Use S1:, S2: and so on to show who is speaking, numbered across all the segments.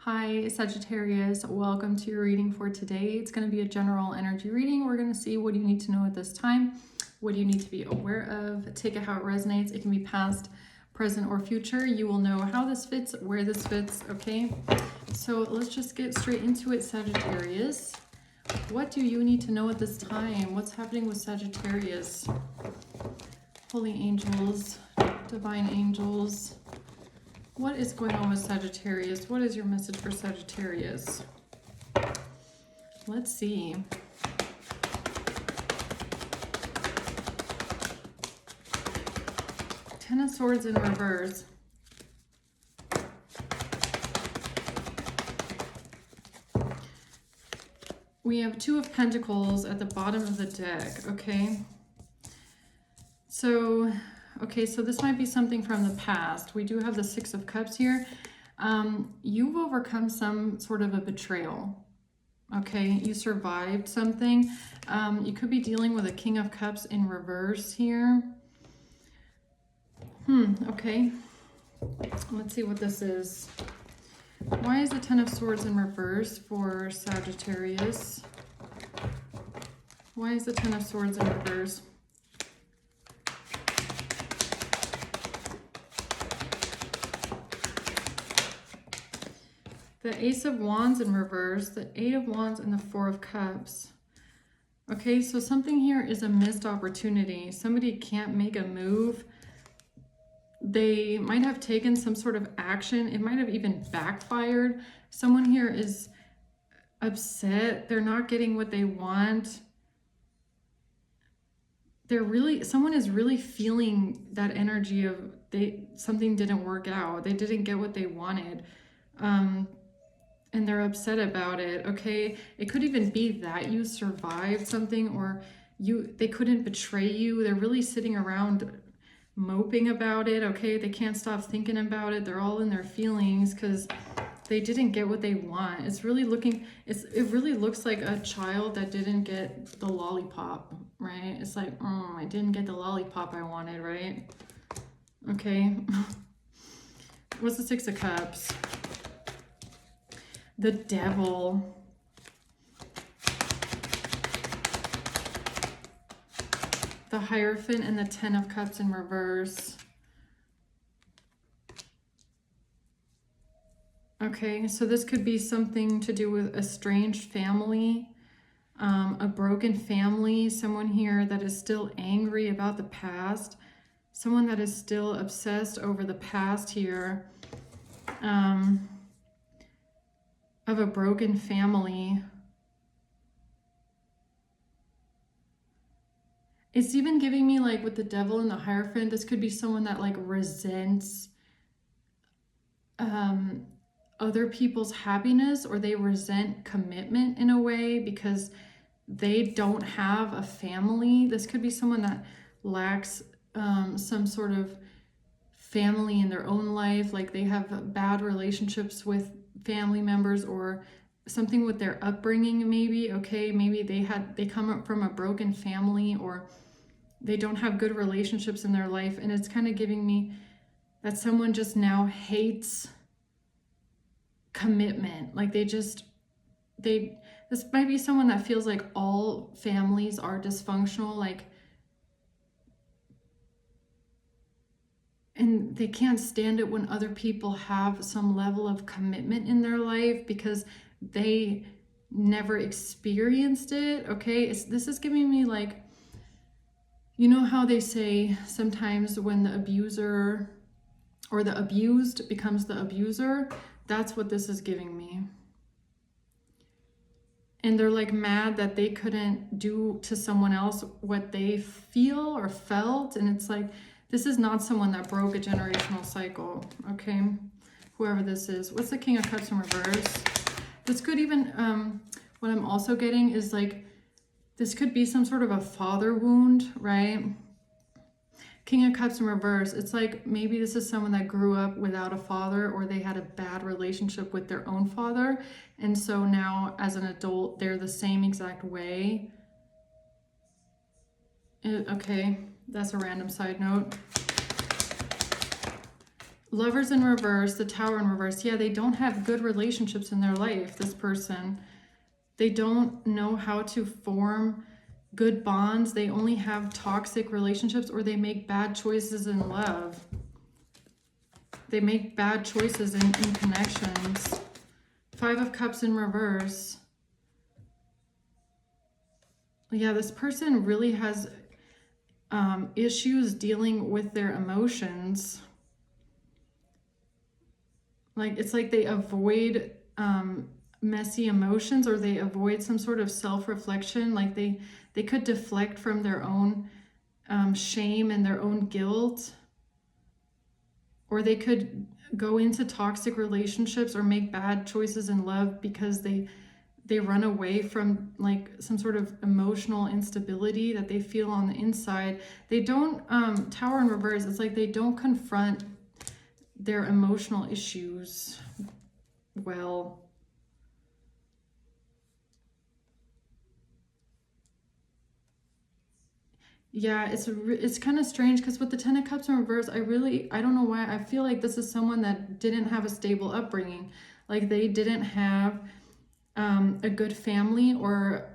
S1: Hi Sagittarius, welcome to your reading for today. It's going to be a general energy reading. We're going to see what you need to know at this time, what do you need to be aware of, take it how it resonates. It can be past, present, or future. You will know how this fits, where this fits, okay? So let's just get straight into it, Sagittarius. What do you need to know at this time? What's happening with Sagittarius? Holy angels, divine angels. What is going on with Sagittarius? What is your message for Sagittarius? Let's see. Ten of Swords in reverse. We have Two of Pentacles at the bottom of the deck, okay? So this might be something from the past. We do have the Six of Cups here. You've overcome some sort of a betrayal, okay? You survived something. You could be dealing with a King of Cups in reverse here. Okay. Let's see what this is. Why is the Ten of Swords in reverse for Sagittarius? Why is the Ten of Swords in reverse? The Ace of Wands in reverse, the Eight of Wands, and the Four of Cups. Okay, so something here is a missed opportunity. Somebody can't make a move. They might have taken some sort of action. It might have even backfired. Someone here is upset. They're not getting what they want. Someone is really feeling that energy of something didn't work out. They didn't get what they wanted. And they're upset about it, okay? It could even be that you survived something, or they couldn't betray you. They're really sitting around moping about it, okay? They can't stop thinking about it. They're all in their feelings because they didn't get what they want. It really looks like a child that didn't get the lollipop, right? It's like, oh, I didn't get the lollipop I wanted, right? Okay. What's the Six of Cups? The Devil. The Hierophant and the Ten of Cups in reverse. Okay, so this could be something to do with a estranged family, a broken family, someone here that is still angry about the past, someone that is still obsessed over the past here. Of a broken family. It's even giving me, like, with the Devil and the Hierophant, this could be someone that, like, resents other people's happiness, or they resent commitment in a way because they don't have a family. This could be someone that lacks some sort of family in their own life, like they have bad relationships with family members or something with their upbringing, maybe, okay? Maybe they come up from a broken family, or they don't have good relationships in their life, and it's kind of giving me that someone just now hates commitment. Like this might be someone that feels like all families are dysfunctional, like, and they can't stand it when other people have some level of commitment in their life because they never experienced it, okay? This is giving me, like, you know how they say sometimes when the abuser or the abused becomes the abuser? That's what this is giving me. And they're, like, mad that they couldn't do to someone else what they feel or felt, and it's like, this is not someone that broke a generational cycle, okay? Whoever this is. What's the King of Cups in reverse? This could even, what I'm also getting is, like, this could be some sort of a father wound, right? King of Cups in reverse. It's like maybe this is someone that grew up without a father, or they had a bad relationship with their own father. And so now as an adult, they're the same exact way. Okay. That's a random side note. Lovers in reverse, the Tower in reverse. Yeah, they don't have good relationships in their life, this person. They don't know how to form good bonds. They only have toxic relationships, or they make bad choices in love. They make bad choices in connections. Five of Cups in reverse. Yeah, this person really has issues dealing with their emotions. Like, it's like they avoid messy emotions, or they avoid some sort of self-reflection. Like they could deflect from their own shame and their own guilt, or they could go into toxic relationships or make bad choices in love because they run away from like some sort of emotional instability that they feel on the inside. They don't Tower in reverse, it's like they don't confront their emotional issues well. Yeah, it's kind of strange because with the Ten of Cups in reverse, I don't know why, I feel like this is someone that didn't have a stable upbringing. Like they didn't have a good family, or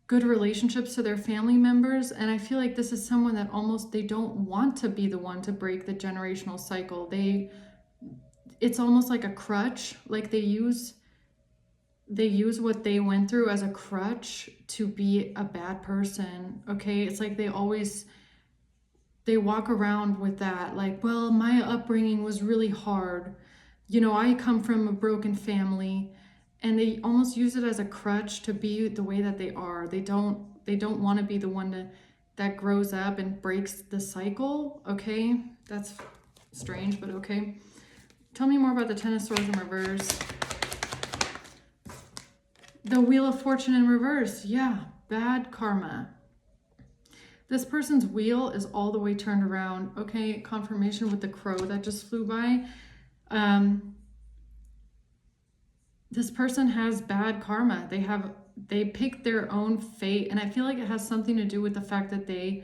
S1: good relationships to their family members. And I feel like this is someone that almost, they don't want to be the one to break the generational cycle. It's almost like a crutch. Like they use what they went through as a crutch to be a bad person. Okay, it's like they walk around with that, like, well, my upbringing was really hard, I come from a broken family. And they almost use it as a crutch to be the way that they are. They don't want to be the one that grows up and breaks the cycle. Okay, that's strange, but okay. Tell me more about the Ten of Swords in reverse. The Wheel of Fortune in reverse. Yeah, bad karma. This person's wheel is all the way turned around. Okay, confirmation with the crow that just flew by. This person has bad karma. They picked their own fate, and I feel like it has something to do with the fact that they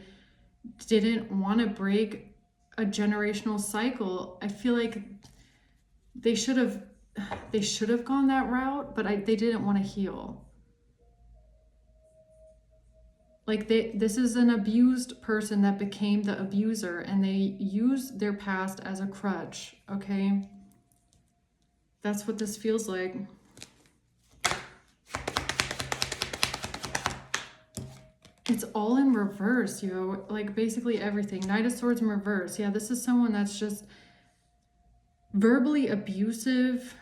S1: didn't want to break a generational cycle. I feel like they should have gone that route, but they didn't want to heal. Like this is an abused person that became the abuser, and they use their past as a crutch. Okay, that's what this feels like. It's all in reverse, like basically everything. Knight of Swords in reverse. Yeah, this is someone that's just verbally abusive.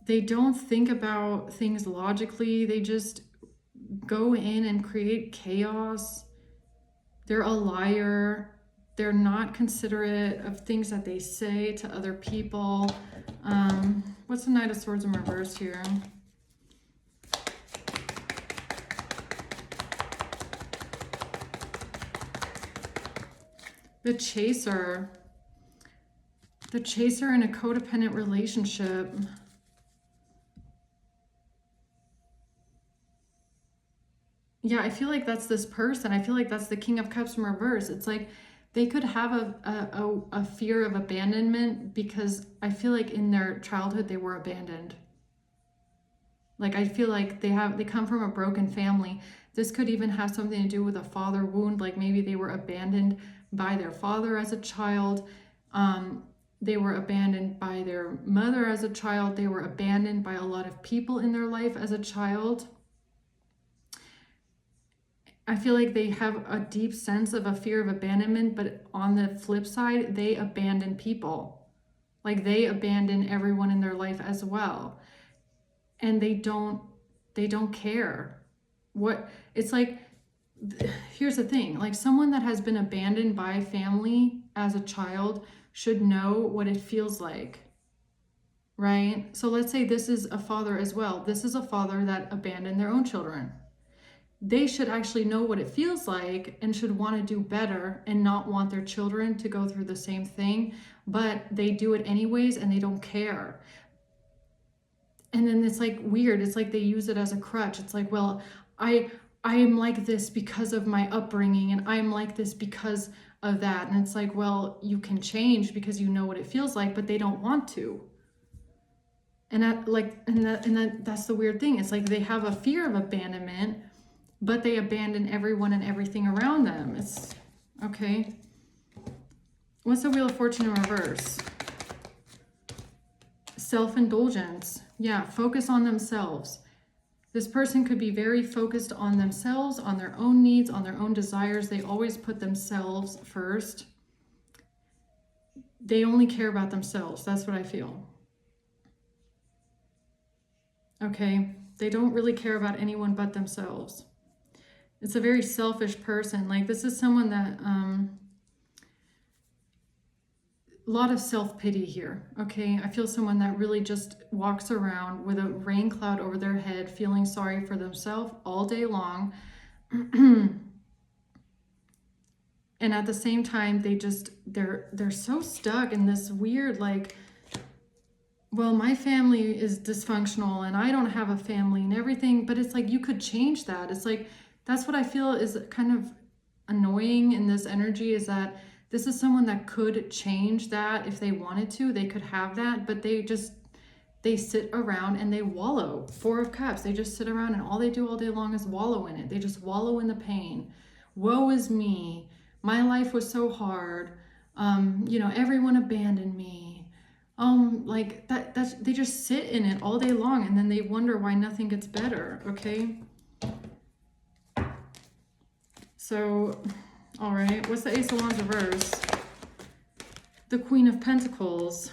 S1: They don't think about things logically. They just go in and create chaos. They're a liar. They're not considerate of things that they say to other people. What's the Knight of Swords in reverse here? The Chaser. The Chaser in a codependent relationship. Yeah, I feel like that's this person. I feel like that's the King of Cups in reverse. It's like they could have a fear of abandonment, because I feel like in their childhood they were abandoned. Like I feel like they come from a broken family. This could even have something to do with a father wound. Like maybe they were abandoned by their father as a child. They were abandoned by their mother as a child. They were abandoned by a lot of people in their life as a child. I feel like they have a deep sense of a fear of abandonment, but on the flip side, they abandon people. Like they abandon everyone in their life as well. And they don't care. It's like, here's the thing, like someone that has been abandoned by family as a child should know what it feels like, right? So let's say this is a father as well. This is a father that abandoned their own children. They should actually know what it feels like and should want to do better and not want their children to go through the same thing, but they do it anyways and they don't care. And then it's like weird. It's like they use it as a crutch. It's like, well, I am like this because of my upbringing, and I'm like this because of that. And it's like, well, you can change because you know what it feels like, but they don't want to. And that's the weird thing. It's like they have a fear of abandonment, but they abandon everyone and everything around them. It's okay. What's the Wheel of Fortune in reverse? Self-indulgence. Yeah, focus on themselves. This person could be very focused on themselves, on their own needs, on their own desires. They always put themselves first. They only care about themselves. That's what I feel. Okay, they don't really care about anyone but themselves. It's a very selfish person. Like, this is someone that, a lot of self-pity here, okay? I feel someone that really just walks around with a rain cloud over their head, feeling sorry for themselves all day long. And at the same time, they're so stuck in this weird, like, well, my family is dysfunctional and I don't have a family and everything, but it's like, you could change that. It's like, that's what I feel is kind of annoying in this energy, is that this is someone that could change that if they wanted to. They could have that, but they sit around and they wallow. Four of Cups, they just sit around and all they do all day long is wallow in it. They just wallow in the pain. Woe is me. My life was so hard. Everyone abandoned me. Like that's they just sit in it all day long, and then they wonder why nothing gets better. Okay, so all right, what's the Ace of Wands reverse? The Queen of Pentacles.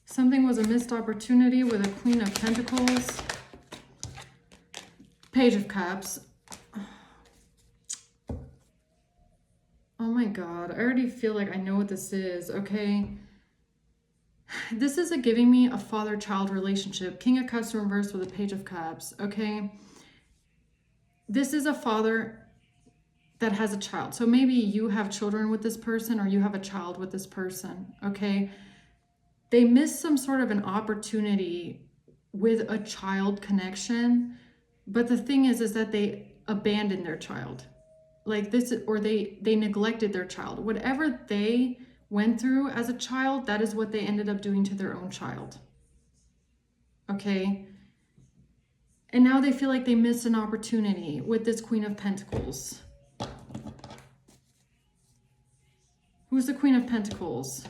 S1: Something was a missed opportunity with a Queen of Pentacles. Page of Cups. Oh my God, I already feel like I know what this is. Okay, this is giving me a father-child relationship. King of Cups in reverse with a Page of Cups. Okay, this is a father that has a child. So maybe you have children with this person, or you have a child with this person. Okay, they missed some sort of an opportunity with a child connection, but the thing is that they abandoned their child. Like this, or they neglected their child. Whatever they went through as a child, that is what they ended up doing to their own child. Okay, and now they feel like they missed an opportunity with this Queen of Pentacles. Who's the Queen of Pentacles?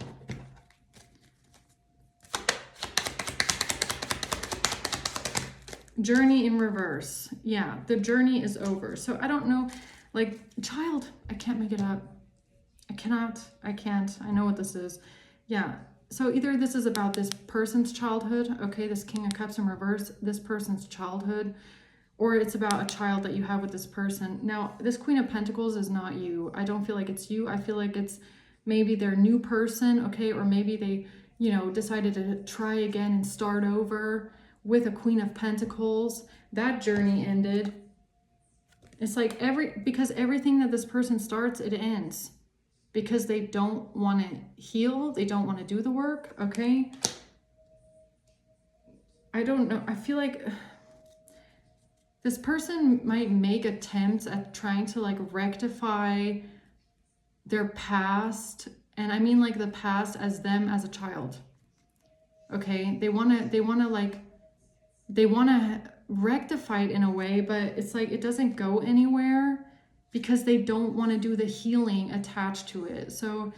S1: Journey in reverse. Yeah, the journey is over. So I don't know, like, child, I can't make it up. I can't. I know what this is. Yeah. So either this is about this person's childhood, okay, this King of Cups in reverse, this person's childhood, or it's about a child that you have with this person. Now, this Queen of Pentacles is not you. I don't feel like it's you. I feel like it's maybe their new person, okay, or maybe they, decided to try again and start over with a Queen of Pentacles. That journey ended. It's like because everything that this person starts, it ends. Because they don't want to heal. They don't want to do the work, okay? I don't know. I feel like this person might make attempts at trying to like rectify their past. And I mean like the past as them as a child. Okay? They want to rectify it in a way, but it's like it doesn't go anywhere because they don't want to do the healing attached to it. So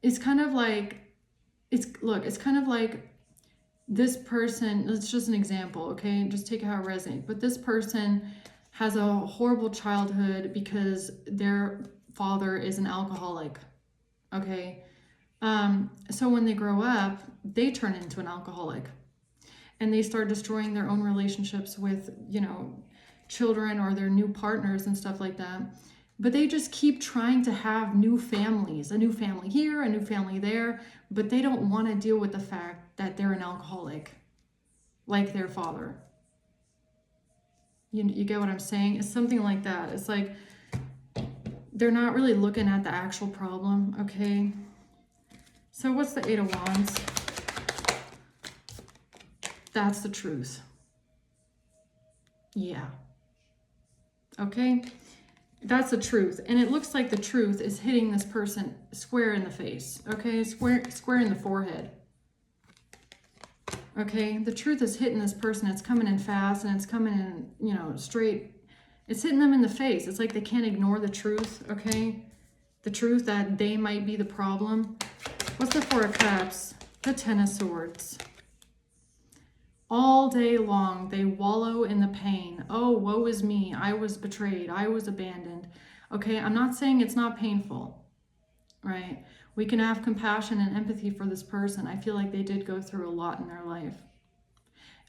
S1: it's kind of like, it's kind of like this person, that's just an example, okay? Just take it how it resonates. But this person has a horrible childhood because their father is an alcoholic, okay? So when they grow up, they turn into an alcoholic. And they start destroying their own relationships with, children or their new partners and stuff like that. But they just keep trying to have new families, a new family here, a new family there, but they don't want to deal with the fact that they're an alcoholic, like their father. You get what I'm saying? It's something like that. It's like they're not really looking at the actual problem, okay? So what's the Eight of Wands? That's the truth. Yeah. Okay? That's the truth. And it looks like the truth is hitting this person square in the face. Okay, square in the forehead. Okay, the truth is hitting this person. It's coming in fast and it's coming in, you know, straight. It's hitting them in the face. It's like they can't ignore the truth, okay? The truth that they might be the problem. What's the Four of Cups? The Ten of Swords. All day long, they wallow in the pain. Oh, woe is me. I was betrayed. I was abandoned. Okay, I'm not saying it's not painful, right? We can have compassion and empathy for this person. I feel like they did go through a lot in their life.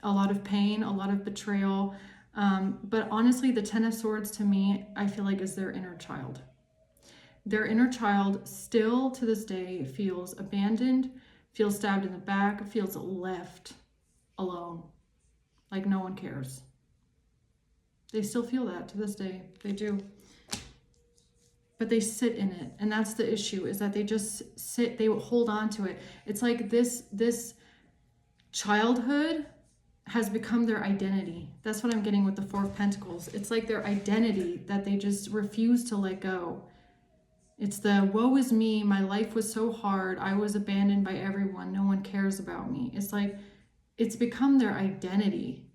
S1: A lot of pain, a lot of betrayal. But honestly, the Ten of Swords to me, I feel like is their inner child. Their inner child still to this day feels abandoned, feels stabbed in the back, feels left alone, like no one cares. They still feel that to this day. They do. But they sit in it, and that's the issue, is that they just sit, they hold on to it. It's like this childhood has become their identity. That's what I'm getting with the Four of Pentacles. It's like their identity that they just refuse to let go. It's the woe is me, my life was so hard, I was abandoned by everyone, no one cares about me. It's like it's become their identity.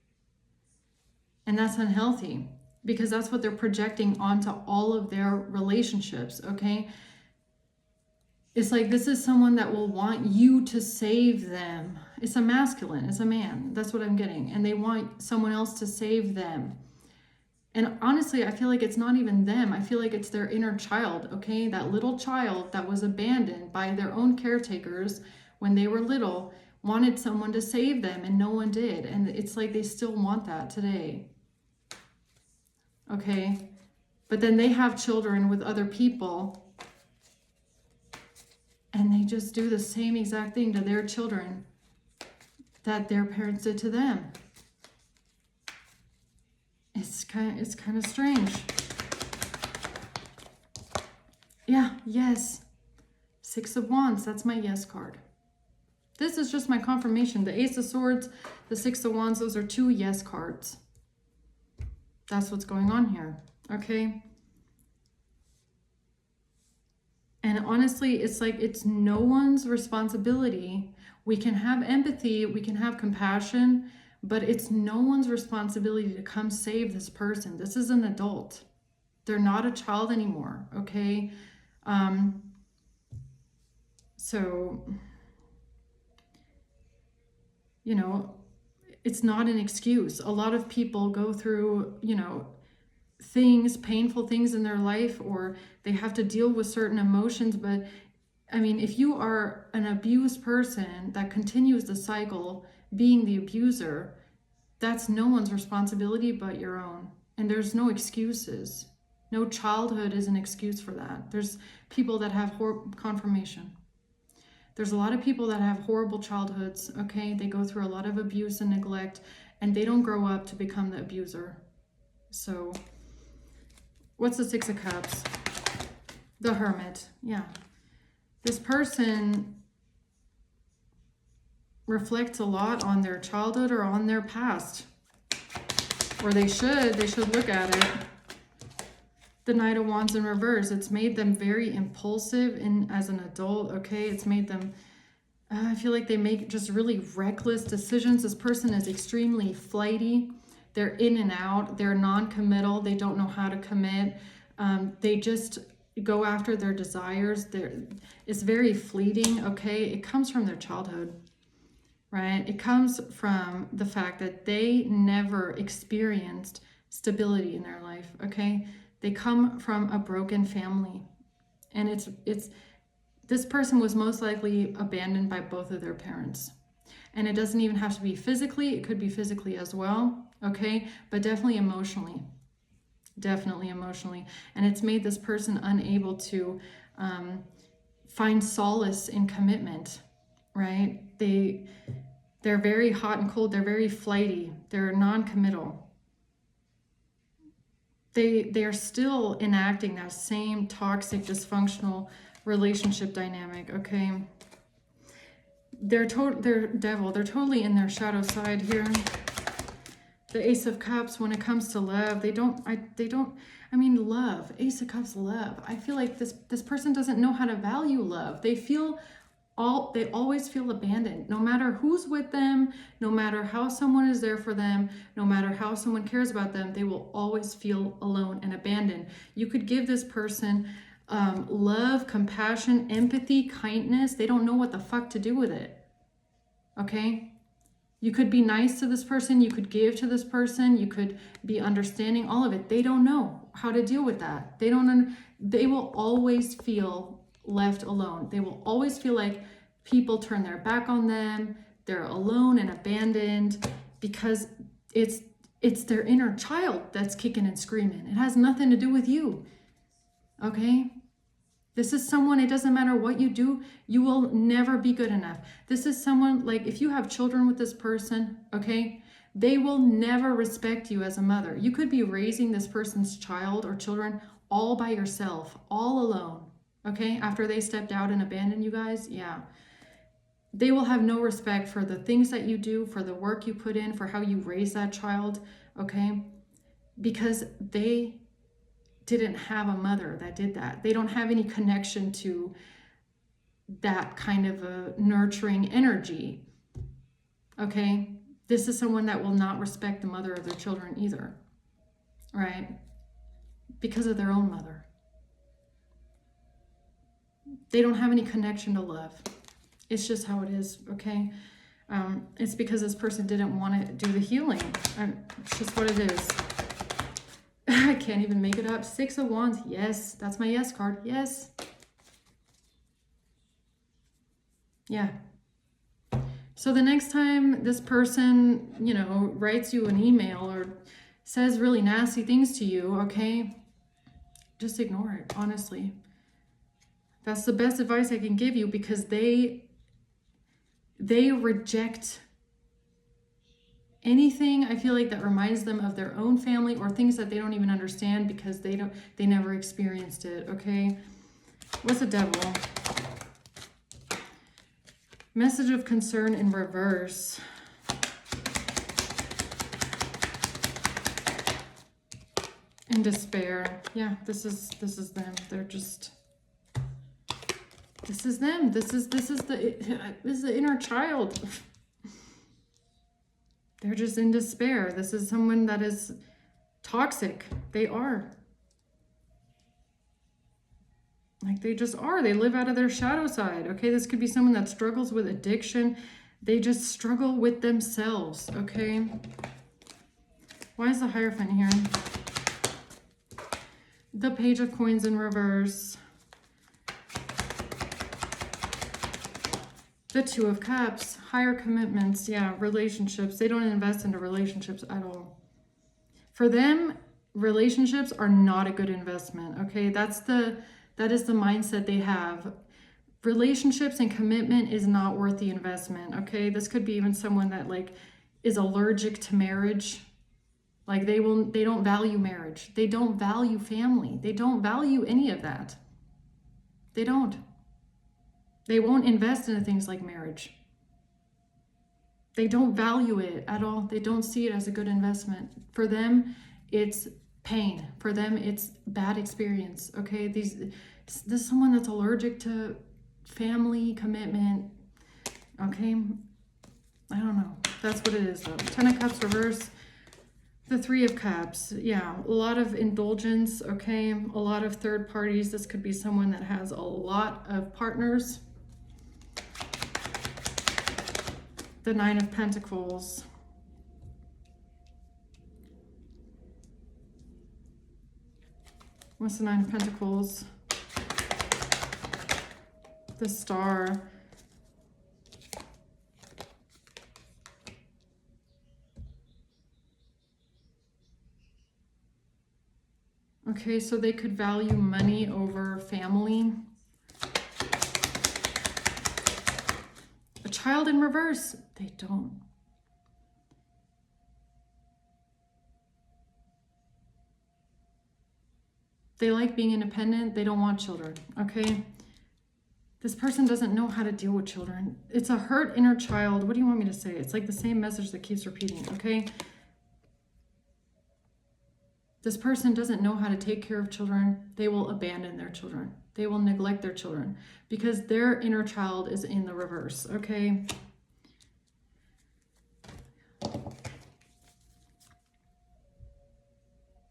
S1: And that's unhealthy, because that's what they're projecting onto all of their relationships, okay? It's like this is someone that will want you to save them. It's a masculine, it's a man. That's what I'm getting. And they want someone else to save them. And honestly, I feel like it's not even them. I feel like it's their inner child, okay? That little child that was abandoned by their own caretakers when they were little wanted someone to save them, and no one did. And it's like they still want that today. Okay? But then they have children with other people, and they just do the same exact thing to their children that their parents did to them. It's kind of strange. Yeah, yes. Six of Wands, that's my yes card. This is just my confirmation. The Ace of Swords, the Six of Wands, those are two yes cards. That's what's going on here, okay? And honestly, it's like it's no one's responsibility. We can have empathy, we can have compassion, but it's no one's responsibility to come save this person. This is an adult. They're not a child anymore, okay? So, you know, it's not an excuse. A lot of people go through, you know, things, painful things in their life, or they have to deal with certain emotions. But I mean, if you are an abused person that continues the cycle being the abuser, that's no one's responsibility but your own. And there's no excuses. No childhood is an excuse for that. There's people that have confirmation. There's a lot of people that have horrible childhoods, okay? They go through a lot of abuse and neglect, and they don't grow up to become the abuser. So, what's the Six of Cups? The Hermit, yeah. This person reflects a lot on their childhood or on their past. Or they should look at it. The Knight of Wands in reverse. It's made them very impulsive as an adult, okay? It's made them, I feel like they make just really reckless decisions. This person is extremely flighty. They're in and out. They're non-committal. They don't know how to commit. They just go after their desires. It's very fleeting, okay? It comes from their childhood, right? It comes from the fact that they never experienced stability in their life, okay? They come from a broken family, and this person was most likely abandoned by both of their parents. And it doesn't even have to be physically, it could be physically as well, okay? But definitely emotionally. Definitely emotionally. And it's made this person unable to find solace in commitment, right? They're very hot and cold, they're very flighty, they're non-committal. They are still enacting that same toxic, dysfunctional relationship dynamic, okay? They're devil. They're totally in their shadow side here. The Ace of Cups, when it comes to love, I mean, love, Ace of Cups, love. I feel like this person doesn't know how to value love. They always feel abandoned, no matter who's with them, no matter how someone is there for them, no matter how someone cares about them, they will always feel alone and abandoned. You could give this person love, compassion, empathy, kindness. They don't know what the fuck to do with it. Okay? You could be nice to this person. You could give to this person. You could be understanding, all of it. They don't know how to deal with that. They will always feel left alone. They will always feel like people turn their back on them. They're alone and abandoned because it's their inner child that's kicking and screaming. It has nothing to do with you. Okay? This is someone, it doesn't matter what you do, you will never be good enough. This is someone, like if you have children with this person, okay, they will never respect you as a mother. You could be raising this person's child or children all by yourself, all alone, okay? After they stepped out and abandoned you guys, yeah. They will have no respect for the things that you do, for the work you put in, for how you raise that child, okay? Because they didn't have a mother that did that. They don't have any connection to that kind of a nurturing energy. Okay? This is someone that will not respect the mother of their children either. Right? Because of their own mother. They don't have any connection to love. It's just how it is, okay? It's because this person didn't want to do the healing. It's just what it is. I can't even make it up. Six of Wands. Yes, that's my yes card. Yes. Yeah. So the next time this person, you know, writes you an email or says really nasty things to you, okay, just ignore it, honestly. That's the best advice I can give you, because they reject anything, I feel like, that reminds them of their own family or things that they don't even understand because they never experienced it, okay? What's the Devil? Message of concern in reverse. In despair. Yeah, this is them. They're just, this is them. This is the inner child. They're just in despair. This is someone that is toxic. They are. Like, they just are. They live out of their shadow side. Okay, this could be someone that struggles with addiction. They just struggle with themselves. Okay. Why is the Hierophant here? The Page of Coins in reverse. The Two of Cups, higher commitments, yeah, relationships. They don't invest into relationships at all. For them, relationships are not a good investment, okay? That is the mindset they have. Relationships and commitment is not worth the investment, okay? This could be even someone that, like, is allergic to marriage. Like, they don't value marriage. They don't value family. They don't value any of that. They don't. They won't invest into things like marriage. They don't value it at all. They don't see it as a good investment. For them, it's pain. For them, it's bad experience. Okay, this is someone that's allergic to family commitment. Okay, I don't know. That's what it is, though. Ten of Cups reverse. The Three of Cups. Yeah, a lot of indulgence. Okay, a lot of third parties. This could be someone that has a lot of partners. The Nine of Pentacles. What's the Nine of Pentacles? The Star. Okay, so they could value money over family. A Child in reverse. They don't. They like being independent. They don't want children, okay? This person doesn't know how to deal with children. It's a hurt inner child. What do you want me to say? It's like the same message that keeps repeating, okay? This person doesn't know how to take care of children. They will abandon their children. They will neglect their children because their inner child is in the reverse, okay?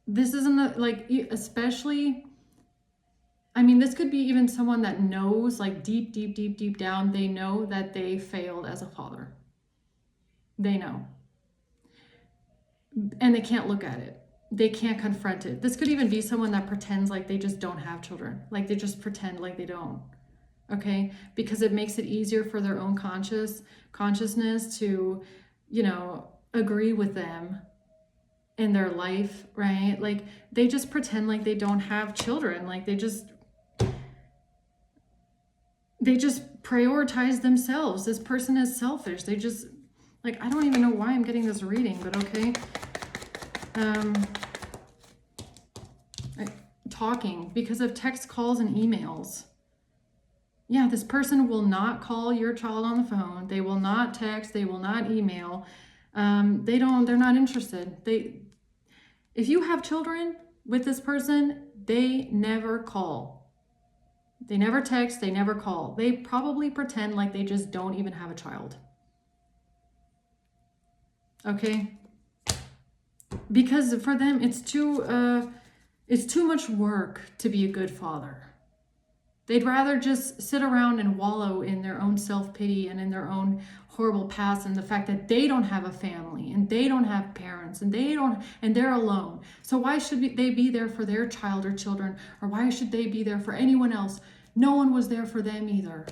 S1: This isn't like, especially, I mean, this could be even someone that knows, like deep, deep, deep, deep down, they know that they failed as a father. They know. And they can't look at it. They can't confront it. This could even be someone that pretends like they just don't have children. Like they just pretend like they don't. Okay? Because it makes it easier for their own consciousness to, you know, agree with them in their life, right? Like they just pretend like they don't have children. Like they just prioritize themselves. This person is selfish. They just, like, I don't even know why I'm getting this reading, but okay. Talking because of text calls and emails. Yeah, this person will not call your child on the phone. They will not text. They will not email. They're not interested. If you have children with this person, they never call. They never text. They never call. They probably pretend like they just don't even have a child. Okay? Because for them, it's too much work to be a good father. They'd rather just sit around and wallow in their own self-pity and in their own horrible past and the fact that they don't have a family and they don't have parents and they're alone. So why should they be there for their child or children, or why should they be there for anyone else? No one was there for them either.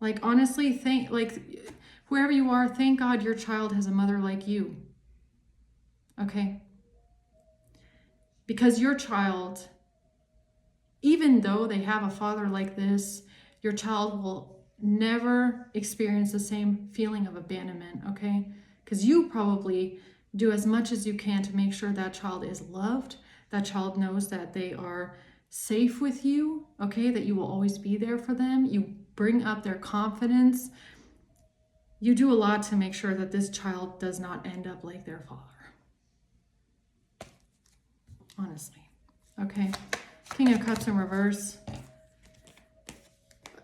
S1: Like, honestly, whoever you are, thank God your child has a mother like you. Okay? Because your child, even though they have a father like this, your child will never experience the same feeling of abandonment, okay? Because you probably do as much as you can to make sure that child is loved, that child knows that they are safe with you, okay? That you will always be there for them. You bring up their confidence. You do a lot to make sure that this child does not end up like their father. Honestly. Okay. King of Cups in reverse.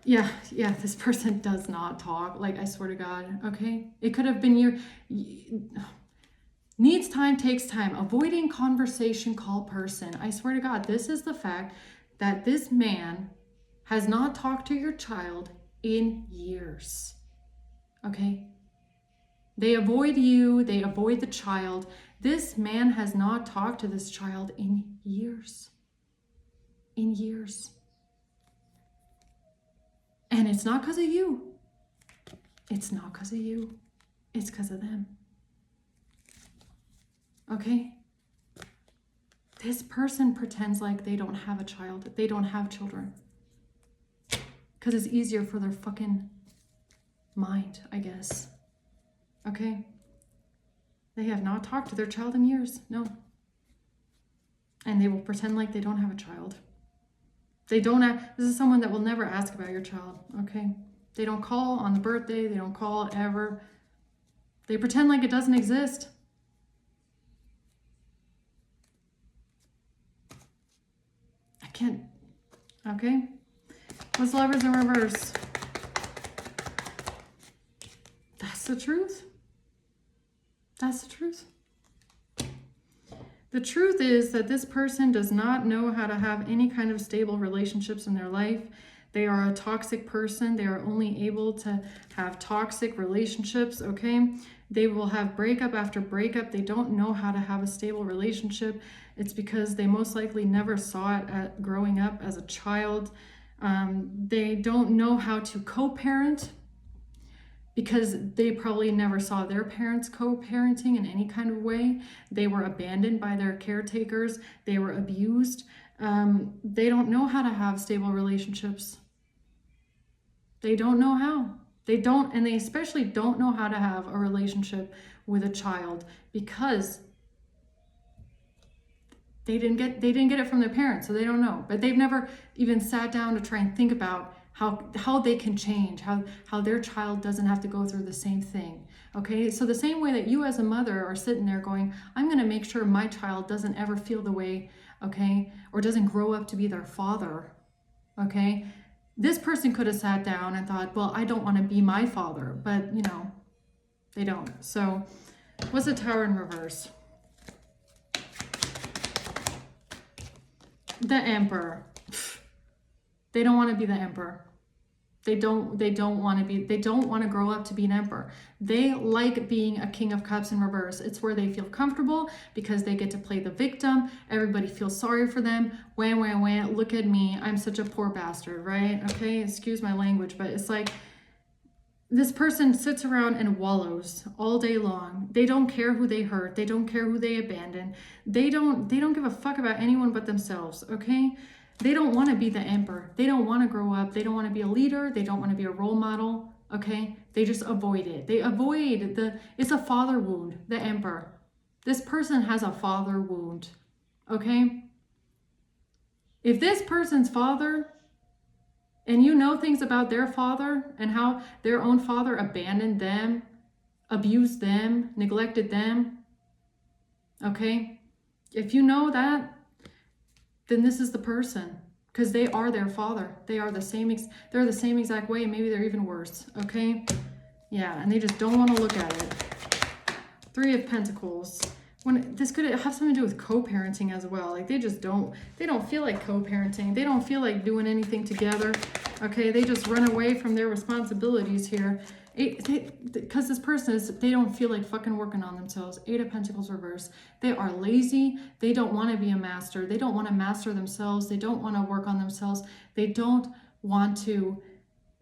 S1: Yeah, this person does not talk. Like, I swear to God, okay? It could have been needs time, takes time. Avoiding conversation, call person. I swear to God, this is the fact that this man has not talked to your child in years. Okay? They avoid you, they avoid the child. This man has not talked to this child in years. In years. And it's not because of you. It's not because of you. It's because of them. Okay? This person pretends like they don't have a child. They don't have children. Because it's easier for their fucking mind, I guess. Okay? They have not talked to their child in years. No. And they will pretend like they don't have a child. This is someone that will never ask about your child, okay? They don't call on the birthday. They don't call ever. They pretend like it doesn't exist. I can't, okay? What's Lovers in reverse? That's the truth. That's the truth. The truth is that this person does not know how to have any kind of stable relationships in their life. They are a toxic person. They are only able to have toxic relationships, okay? They will have breakup after breakup. They don't know how to have a stable relationship. It's because they most likely never saw it growing up as a child. They don't know how to co-parent, because they probably never saw their parents co-parenting in any kind of way. They were abandoned by their caretakers. They were abused. They don't know how to have stable relationships. They don't know how. And they especially don't know how to have a relationship with a child because they didn't get it from their parents, so they don't know. But they've never even sat down to try and think about how they can change, how their child doesn't have to go through the same thing. Okay, so the same way that you as a mother are sitting there going, I'm going to make sure my child doesn't ever feel the way, okay, or doesn't grow up to be their father. Okay, this person could have sat down and thought, well, I don't want to be my father, but they don't. So what's the Tower in reverse? The Emperor. They don't want to be the Emperor. They don't want to grow up to be an emperor. They like being a King of Cups in reverse. It's where they feel comfortable because they get to play the victim. Everybody feels sorry for them. Wham, wham, wham. Look at me. I'm such a poor bastard, right? Okay, excuse my language, but it's like this person sits around and wallows all day long. They don't care who they hurt. They don't care who they abandon. They don't give a fuck about anyone but themselves, okay? They don't want to be the emperor. They don't want to grow up. They don't want to be a leader. They don't want to be a role model, okay? They just avoid it. They avoid it's a father wound, the emperor. This person has a father wound, okay? If this person's father, and you know things about their father and how their own father abandoned them, abused them, neglected them, okay? If you know that, then this is the person, because they are their father. They are they're the same exact way. Maybe they're even worse, okay? Yeah, and they just don't want to look at it. Three of Pentacles. When this could have something to do with co-parenting as well. Like they don't feel like co-parenting. They don't feel like doing anything together. Okay, they just run away from their responsibilities here. Because this person they don't feel like fucking working on themselves. Eight of Pentacles reverse. They are lazy. They don't want to be a master. They don't want to master themselves. They don't want to work on themselves. They don't want to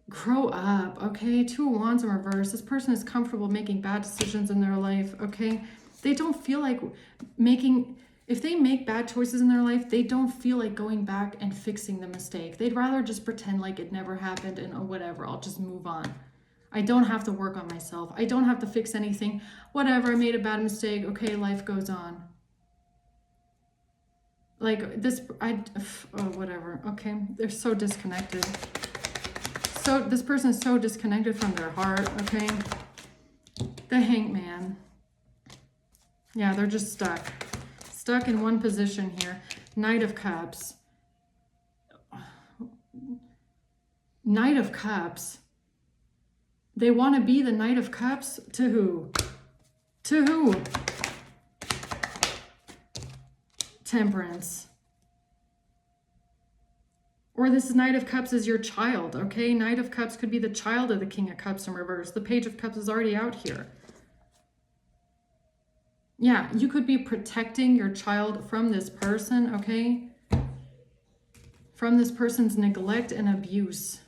S1: grow up. Okay, Two of Wands in reverse. This person is comfortable making bad decisions in their life. Okay, they don't feel like if they make bad choices in their life, they don't feel like going back and fixing the mistake. They'd rather just pretend like it never happened and oh, whatever, I'll just move on. I don't have to work on myself. I don't have to fix anything. Whatever, I made a bad mistake. Okay, life goes on. Like this, whatever. Okay, they're so disconnected. So this person is so disconnected from their heart, okay? The Hangman. Yeah, they're just stuck. Stuck in one position here. Knight of Cups. Knight of Cups. They want to be the Knight of Cups to who? To who? Temperance. Or this Knight of Cups is your child, okay? Knight of Cups could be the child of the King of Cups in reverse. The Page of Cups is already out here. Yeah, you could be protecting your child from this person, okay? From this person's neglect and abuse.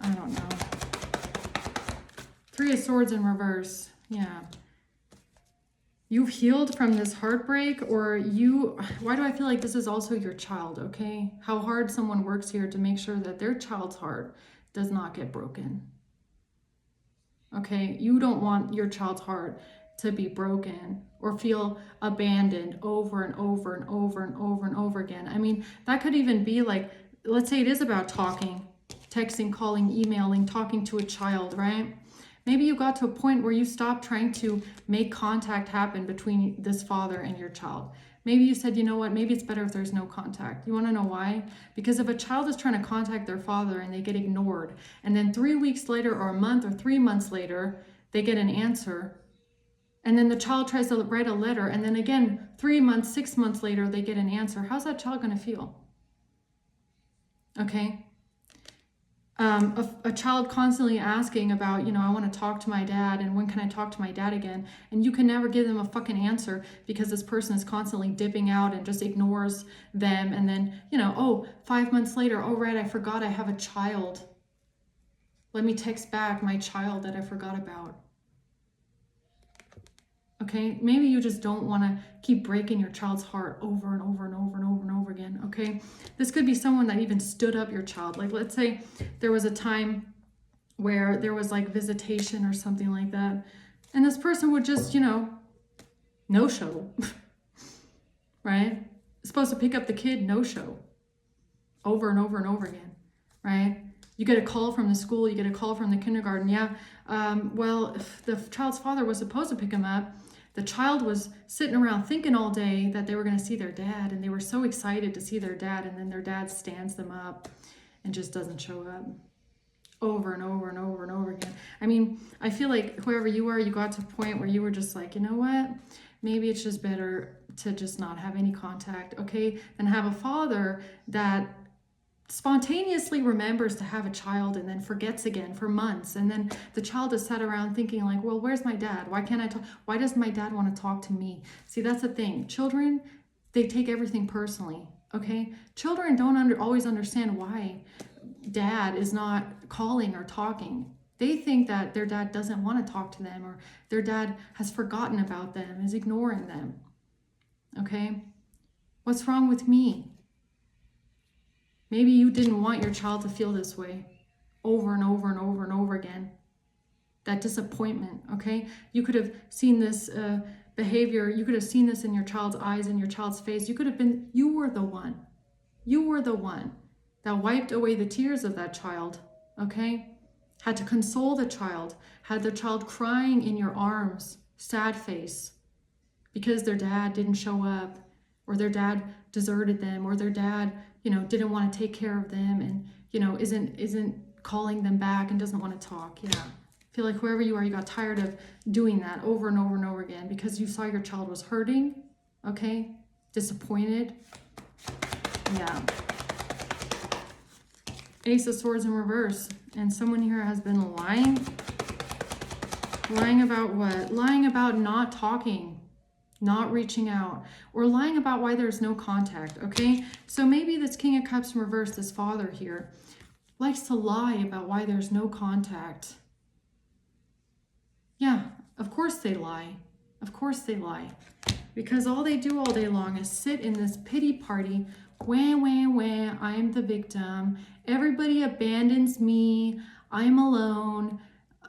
S1: I don't know. Three of Swords in reverse. Yeah. You've healed from this heartbreak, or why do I feel like this is also your child, okay? How hard someone works here to make sure that their child's heart does not get broken. Okay, you don't want your child's heart to be broken or feel abandoned over and over and over and over and over again. I mean, that could even be like, let's say it is about talking, texting, calling, emailing, talking to a child, right? Maybe you got to a point where you stopped trying to make contact happen between this father and your child. Maybe you said, you know what, maybe it's better if there's no contact. You want to know why? Because if a child is trying to contact their father and they get ignored, and then 3 weeks later or a month or 3 months later, they get an answer, and then the child tries to write a letter, and then again, 3 months, 6 months later, they get an answer. How's that child going to feel? Okay? A child constantly asking about, I want to talk to my dad, and when can I talk to my dad again? And you can never give them a fucking answer because this person is constantly dipping out and just ignores them. And then, 5 months later, oh, right, I forgot I have a child. Let me text back my child that I forgot about. Okay, maybe you just don't want to keep breaking your child's heart over and over and over and over and over again, okay? This could be someone that even stood up your child. Like, let's say there was a time where there was like visitation or something like that, and this person would just, no-show, right? Supposed to pick up the kid, no-show. over and over and over again, right? You get a call from the school, you get a call from the kindergarten. Yeah, well, if the child's father was supposed to pick him up. The child was sitting around thinking all day that they were going to see their dad, and they were so excited to see their dad, and then their dad stands them up and just doesn't show up. Over and over and over and over again. I mean, I feel like whoever you are, you got to a point where you were just like, you know what? Maybe it's just better to just not have any contact, okay? Than have a father that spontaneously remembers to have a child and then forgets again for months. And then the child is sat around thinking like, well, where's my dad? Why can't I talk? Why doesn't my dad want to talk to me? See, that's the thing. Children, they take everything personally, okay? Children don't always understand why dad is not calling or talking. They think that their dad doesn't want to talk to them, or their dad has forgotten about them, is ignoring them. Okay? What's wrong with me? Maybe you didn't want your child to feel this way over and over and over and over again. That disappointment, okay? You could have seen this behavior, you could have seen this in your child's eyes, in your child's face. You were the one. You were the one that wiped away the tears of that child, okay? Had to console the child, had the child crying in your arms, sad face, because their dad didn't show up, or their dad deserted them, or their dad, didn't want to take care of them, and, isn't calling them back and doesn't want to talk. Yeah. I feel like whoever you are, you got tired of doing that over and over and over again because you saw your child was hurting, okay? Disappointed. Yeah. Ace of Swords in reverse. And someone here has been lying. Lying about what? Lying about not talking, not reaching out, or lying about why there's no contact, okay? So maybe this King of Cups in reverse, this father here, likes to lie about why there's no contact. Yeah, of course they lie. Of course they lie. Because all they do all day long is sit in this pity party. Wah, wah, wah, I'm the victim. Everybody abandons me. I'm alone.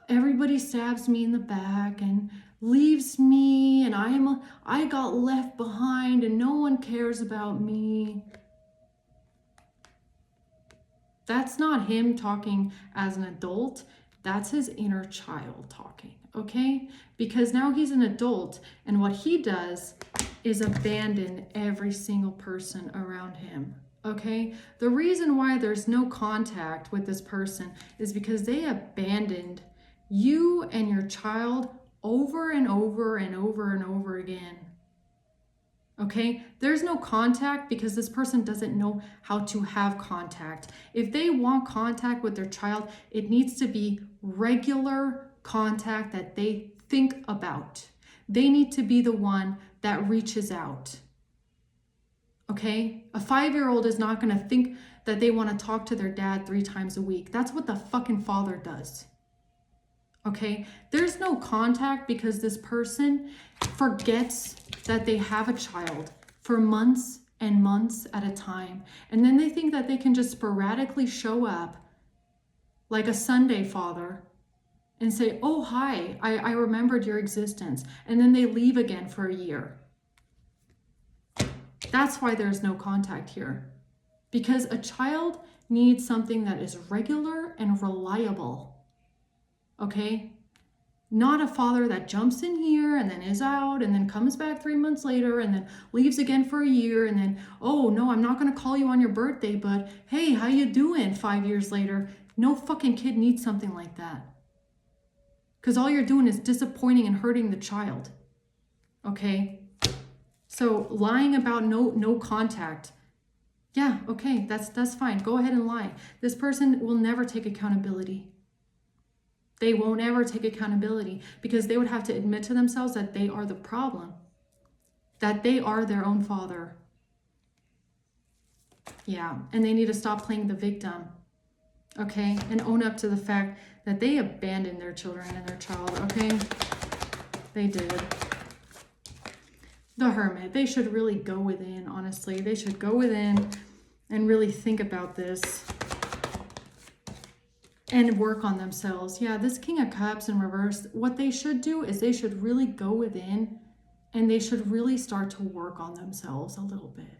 S1: Everybody stabs me in the back and leaves me, and I got left behind and no one cares about me. That's not him talking as an adult. That's his inner child talking, okay? Because now he's an adult, and what he does is abandon every single person around him, okay? The reason why there's no contact with this person is because they abandoned you and your child over and over and over and over again. Okay, there's no contact because this person doesn't know how to have contact. If they want contact with their child, it needs to be regular contact that they think about. They need to be the one that reaches out. Okay, a 5-year-old is not going to think that they want to talk to their dad 3 times a week. That's what the fucking father does. Okay, there's no contact because this person forgets that they have a child for months and months at a time. And then they think that they can just sporadically show up like a Sunday father and say, oh, hi, I remembered your existence. And then they leave again for a year. That's why there's no contact here. Because a child needs something that is regular and reliable. Okay? Not a father that jumps in here and then is out and then comes back 3 months later and then leaves again for a year and then, oh no, I'm not going to call you on your birthday, but hey, how you doing 5 years later? No fucking kid needs something like that. Because all you're doing is disappointing and hurting the child. Okay? So lying about no contact. Yeah, okay, that's fine. Go ahead and lie. This person will never take accountability. They won't ever take accountability because they would have to admit to themselves that they are the problem, that they are their own father. Yeah, and they need to stop playing the victim, okay? And own up to the fact that they abandoned their children and their child, okay? They did. The Hermit, they should really go within, honestly. They should go within and really think about this. And work on themselves. Yeah, this King of Cups in reverse, what they should do is they should really go within and they should really start to work on themselves a little bit.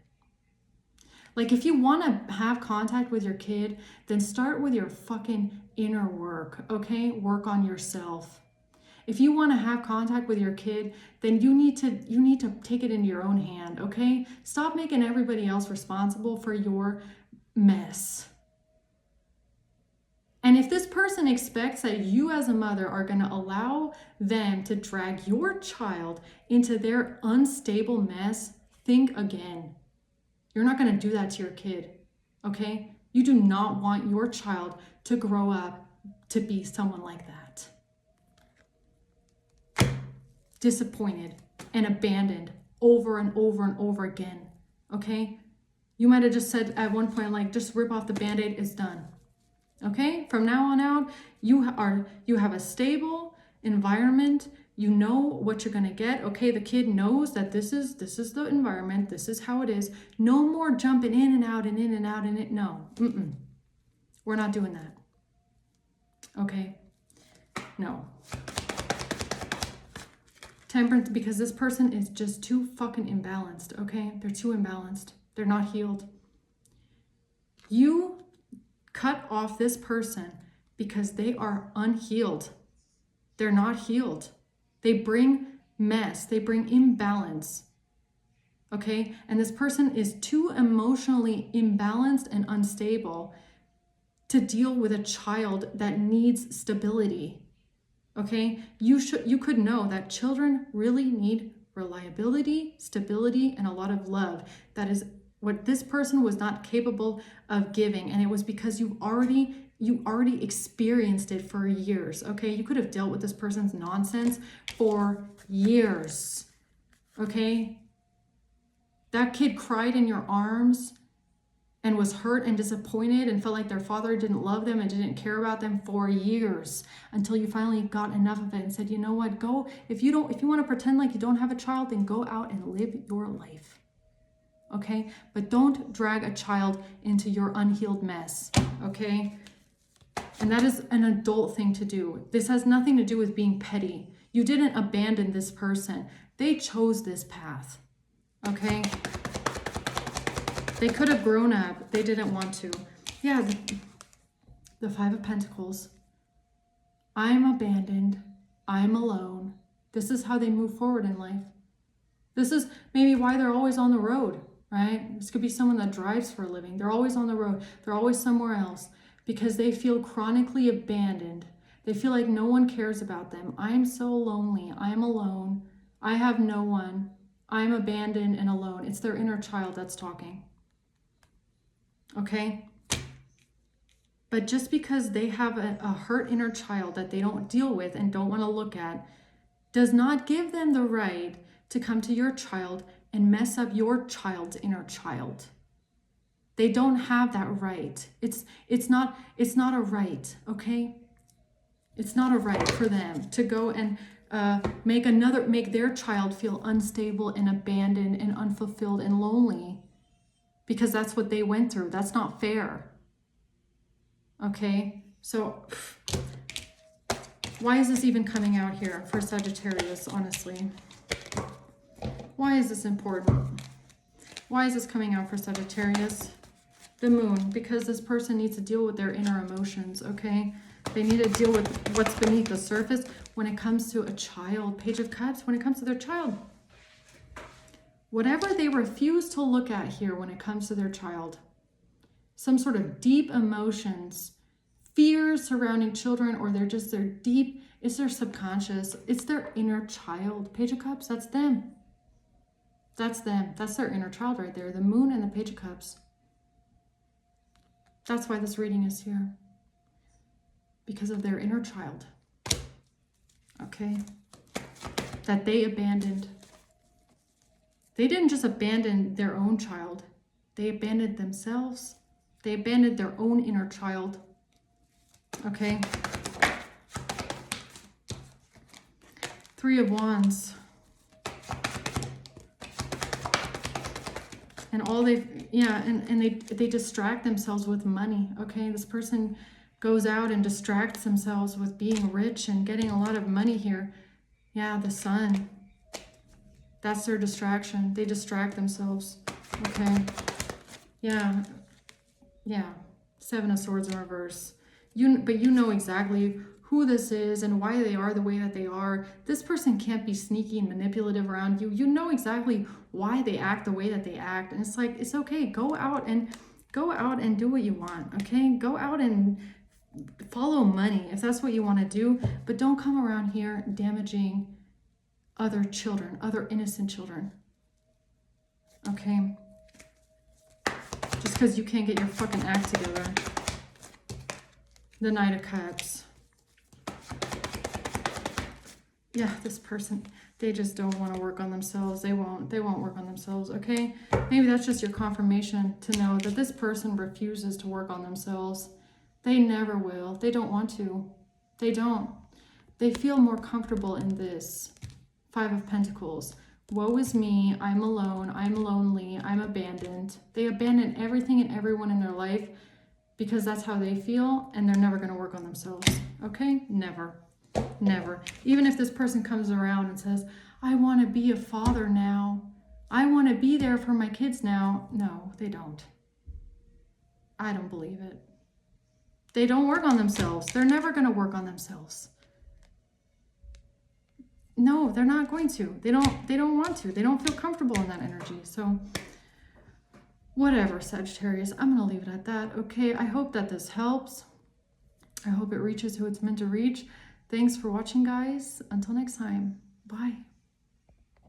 S1: Like, if you want to have contact with your kid, then start with your fucking inner work, okay? Work on yourself. If you want to have contact with your kid, then you need to take it into your own hand, okay? Stop making everybody else responsible for your mess. And if this person expects that you as a mother are going to allow them to drag your child into their unstable mess, think again. You're not going to do that to your kid, okay? You do not want your child to grow up to be someone like that. Disappointed and abandoned over and over and over again, okay? You might have just said at one point, like, just rip off the Band-Aid, it's done. Okay, from now on out, you have a stable environment. You know what you're gonna get. Okay, the kid knows that this is the environment. This is how it is. No more jumping in and out and in and out and it. No, we're not doing that. Okay, no. Temperance, because this person is just too fucking imbalanced. Okay, they're too imbalanced. They're not healed. You cut off this person because they are unhealed. They're not healed. They bring mess. They bring imbalance. Okay? And this person is too emotionally imbalanced and unstable to deal with a child that needs stability. Okay? You could know that children really need reliability, stability, and a lot of love. That is what this person was not capable of giving, and it was because you already experienced it for years. Okay, you could have dealt with this person's nonsense for years. Okay, that kid cried in your arms and was hurt and disappointed and felt like their father didn't love them and didn't care about them for years, until you finally got enough of it and said, you know what, go, if you want to pretend like you don't have a child, then go out and live your life. Okay, but don't drag a child into your unhealed mess, okay? And that is an adult thing to do. This has nothing to do with being petty. You didn't abandon this person. They chose this path, okay? They could have grown up. They didn't want to. Yeah, the Five of Pentacles. I'm abandoned. I'm alone. This is how they move forward in life. This is maybe why they're always on the road. Right? This could be someone that drives for a living. They're always on the road. They're always somewhere else because they feel chronically abandoned. They feel like no one cares about them. I'm so lonely. I'm alone. I have no one. I'm abandoned and alone. It's their inner child that's talking. Okay? But just because they have a hurt inner child that they don't deal with and don't want to look at, does not give them the right to come to your child and mess up your child's inner child. They don't have that right. It's not a right, okay? It's not a right for them to go and make their child feel unstable and abandoned and unfulfilled and lonely, because that's what they went through. That's not fair. Okay? So why is this even coming out here for Sagittarius, honestly? Why is this important? Why is this coming out for Sagittarius? The Moon, because this person needs to deal with their inner emotions, okay? They need to deal with what's beneath the surface when it comes to a child. Page of Cups, when it comes to their child. Whatever they refuse to look at here when it comes to their child. Some sort of deep emotions, fears surrounding children, or they're deep, it's their subconscious, it's their inner child. Page of Cups, that's them. That's them. That's their inner child right there. The Moon and the Page of Cups. That's why this reading is here. Because of their inner child. Okay? That they abandoned. They didn't just abandon their own child. They abandoned themselves. They abandoned their own inner child. Okay? Three of Wands. And all they distract themselves with money, okay? This person goes out and distracts themselves with being rich and getting a lot of money here. Yeah, the Sun. That's their distraction. They distract themselves, okay? Yeah. Yeah. Seven of Swords in reverse. But you know exactly who this is and why they are the way that they are. This person can't be sneaky and manipulative around you. You know exactly why they act the way that they act. And it's like, it's okay. Go out and do what you want. Okay? Go out and follow money if that's what you want to do, but don't come around here damaging other children, other innocent children. Okay? Just because you can't get your fucking act together. The Knight of Cups. Yeah, this person, they just don't want to work on themselves. They won't work on themselves, okay? Maybe that's just your confirmation to know that this person refuses to work on themselves. They never will. They don't want to. They don't. They feel more comfortable in this. Five of Pentacles. Woe is me. I'm alone. I'm lonely. I'm abandoned. They abandon everything and everyone in their life because that's how they feel, and they're never going to work on themselves. Okay? Never. Never. Even if this person comes around and says, I want to be a father now. I want to be there for my kids now. No, they don't. I don't believe it. They don't work on themselves. They're never going to work on themselves. No, they're not going to. They don't want to. They don't feel comfortable in that energy. So whatever, Sagittarius. I'm going to leave it at that. Okay, I hope that this helps. I hope it reaches who it's meant to reach. Thanks for watching, guys. Until next time. Bye.